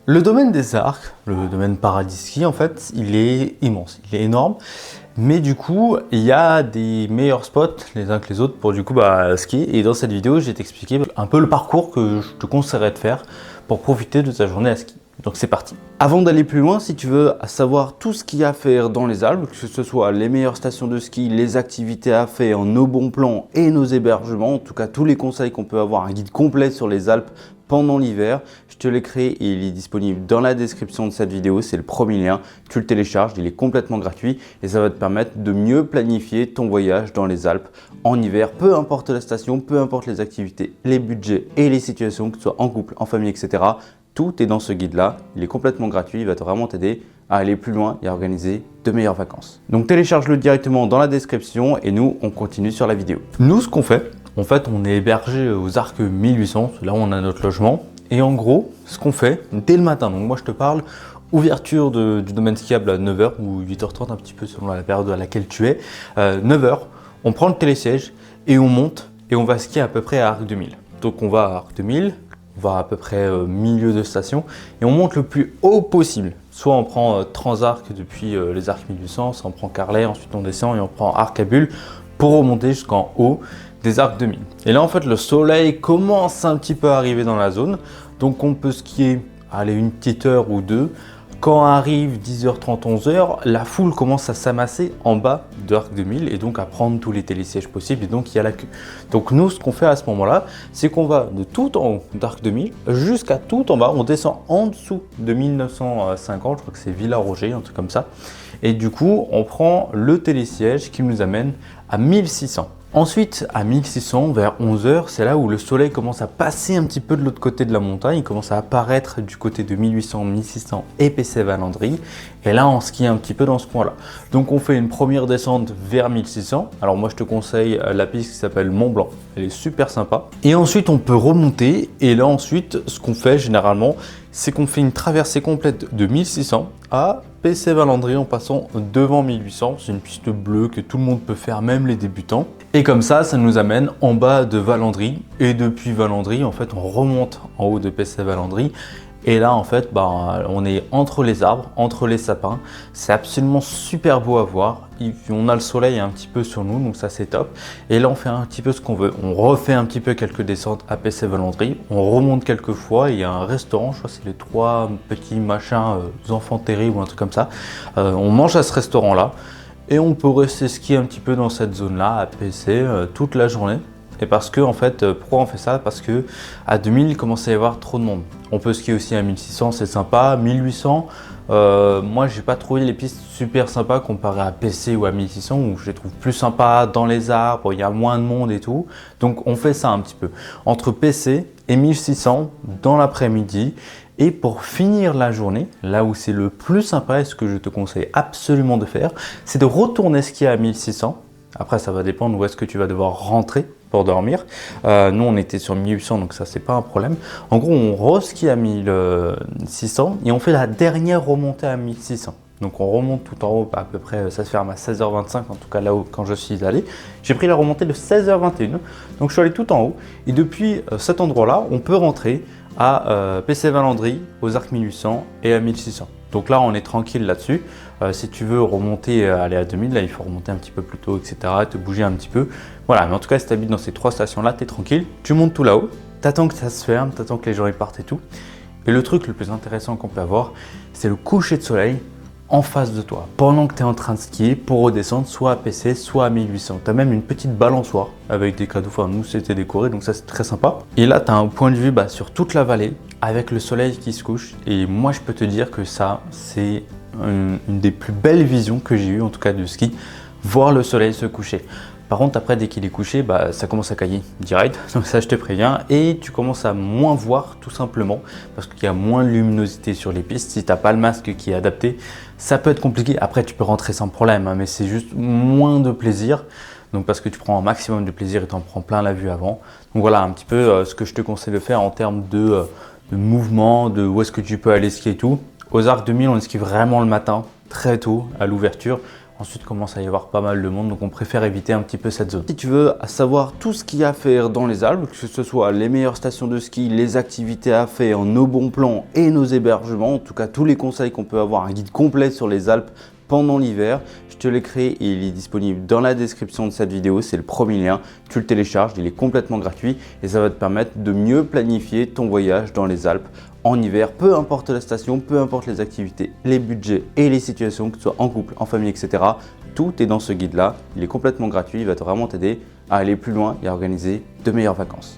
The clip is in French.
Le domaine des arcs, le domaine paradis ski, en fait, il est immense, il est énorme. Mais du coup, il y a des meilleurs spots les uns que les autres pour du coup skier. Et dans cette vidéo, je vais t'expliquer un peu le parcours que je te conseillerais de faire pour profiter de ta journée à ski. Donc c'est parti. Avant d'aller plus loin, si tu veux savoir tout ce qu'il y a à faire dans les Alpes, que ce soit les meilleures stations de ski, les activités à faire, nos bons plans et nos hébergements, en tout cas tous les conseils qu'on peut avoir, un guide complet sur les Alpes pendant l'hiver, je te l'ai créé et il est disponible dans la description de cette vidéo, c'est le premier lien, tu le télécharges, il est complètement gratuit et ça va te permettre de mieux planifier ton voyage dans les Alpes en hiver, peu importe la station, peu importe les activités, les budgets et les situations, que ce soit en couple, en famille, etc. Tout est dans ce guide-là, il est complètement gratuit, il va vraiment t'aider à aller plus loin et à organiser de meilleures vacances. Donc télécharge-le directement dans la description et nous, on continue sur la vidéo. Nous, ce qu'on fait, en fait, on est hébergé aux Arcs 1800, là où on a notre logement. Et en gros, ce qu'on fait dès le matin, donc moi je te parle ouverture du domaine skiable à 9h ou 8h30, un petit peu selon la période à laquelle tu es. 9h, on prend le télésiège et on monte et on va skier à peu près à Arc 2000. Donc on va à Arc 2000, on va à peu près milieu de station et on monte le plus haut possible. Soit on prend Transarc depuis les Arcs 1800, soit on prend Carlet, ensuite on descend et on prend Arc à Bulle pour remonter jusqu'en haut des Arcs 2000. Et là en fait le soleil commence un petit peu à arriver dans la zone, donc on peut skier une petite heure ou deux. Quand arrive 10h30, 11h, la foule commence à s'amasser en bas de Arc 2000 et donc à prendre tous les télésièges possibles et donc il y a la queue. Donc nous ce qu'on fait à ce moment-là, c'est qu'on va de tout en haut d'Arc 2000 jusqu'à tout en bas, on descend en dessous de 1950, je crois que c'est Villa-Roger, un truc comme ça. Et du coup, on prend le télésiège qui nous amène à 1600. Ensuite, à 1600, vers 11h, c'est là où le soleil commence à passer un petit peu de l'autre côté de la montagne. Il commence à apparaître du côté de 1800, 1600 et Pessay-Valandry. Et là, on skie un petit peu dans ce coin-là. Donc, on fait une première descente vers 1600. Alors, moi, je te conseille la piste qui s'appelle Mont Blanc. Elle est super sympa. Et ensuite, on peut remonter. Et là, ensuite, ce qu'on fait généralement, c'est qu'on fait une traversée complète de 1600 à Pessay-Valandry en passant devant 1800. C'est une piste bleue que tout le monde peut faire, même les débutants. Et comme ça nous amène en bas de Valandry. Et depuis Valandry, en fait, on remonte en haut de Pessay-Valandry. Et là, en fait, on est entre les arbres, entre les sapins. C'est absolument super beau à voir. On a le soleil un petit peu sur nous, donc ça c'est top. Et là, on fait un petit peu ce qu'on veut. On refait un petit peu quelques descentes à Pessay-Valandry. On remonte quelques fois. Il y a un restaurant, je crois que c'est les 3 petits machins enfants terribles ou un truc comme ça. On mange à ce restaurant-là. Et on peut rester skier un petit peu dans cette zone-là, à Pessay, toute la journée. Et parce que, en fait, pourquoi on fait ça? Parce que à 2000, il commence à y avoir trop de monde. On peut skier aussi à 1600, c'est sympa. 1800, moi, j'ai pas trouvé les pistes super sympas comparé à Pessay ou à 1600, où je les trouve plus sympas dans les arbres, il y a moins de monde et tout. Donc, on fait ça un petit peu. Entre Pessay et 1600, dans l'après-midi. Et pour finir la journée, là où c'est le plus sympa et ce que je te conseille absolument de faire, c'est de retourner skier à 1600. Après, ça va dépendre où est-ce que tu vas devoir rentrer pour dormir. Nous, on était sur 1800, donc ça, c'est pas un problème. En gros, on re-skie à 1600 et on fait la dernière remontée à 1600. Donc on remonte tout en haut, à peu près, ça se ferme à 16h25, en tout cas là où quand je suis allé. J'ai pris la remontée de 16h21, donc je suis allé tout en haut. Et depuis cet endroit-là, on peut rentrer à Pessay-Valandry, aux Arcs 1800 et à 1600. Donc là, on est tranquille là-dessus. Si tu veux remonter, aller à 2000, là, il faut remonter un petit peu plus tôt, etc., te bouger un petit peu. Voilà, mais en tout cas, si tu habites dans ces 3 stations-là, tu es tranquille. Tu montes tout là-haut, tu attends que ça se ferme, tu attends que les gens y partent et tout. Et le truc le plus intéressant qu'on peut avoir, c'est le coucher de soleil en face de toi, pendant que tu es en train de skier pour redescendre soit à Pessay, soit à 1800. Tu as même une petite balançoire avec des cadeaux, enfin nous c'était décoré, donc ça c'est très sympa. Et là tu as un point de vue sur toute la vallée avec le soleil qui se couche. Et moi je peux te dire que ça c'est une des plus belles visions que j'ai eues en tout cas de ski, voir le soleil se coucher. Par contre, après, dès qu'il est couché, ça commence à cailler direct, donc ça je te préviens, et tu commences à moins voir tout simplement, parce qu'il y a moins de luminosité sur les pistes. Si tu n'as pas le masque qui est adapté, ça peut être compliqué. Après, tu peux rentrer sans problème, mais c'est juste moins de plaisir, donc parce que tu prends un maximum de plaisir et tu en prends plein la vue avant. Donc voilà un petit peu ce que je te conseille de faire en termes de mouvement, de où est-ce que tu peux aller skier et tout. Aux Arcs 2000, on skie vraiment le matin, très tôt, à l'ouverture. Ensuite, commence à y avoir pas mal de monde, donc on préfère éviter un petit peu cette zone. Si tu veux savoir tout ce qu'il y a à faire dans les Alpes, que ce soit les meilleures stations de ski, les activités à faire, nos bons plans et nos hébergements, en tout cas tous les conseils qu'on peut avoir, un guide complet sur les Alpes pendant l'hiver, je te l'ai créé et il est disponible dans la description de cette vidéo, c'est le premier lien, tu le télécharges, il est complètement gratuit et ça va te permettre de mieux planifier ton voyage dans les Alpes en hiver, peu importe la station, peu importe les activités, les budgets et les situations, que ce soit en couple, en famille, etc. Tout est dans ce guide-là, il est complètement gratuit, il va vraiment t'aider à aller plus loin et à organiser de meilleures vacances.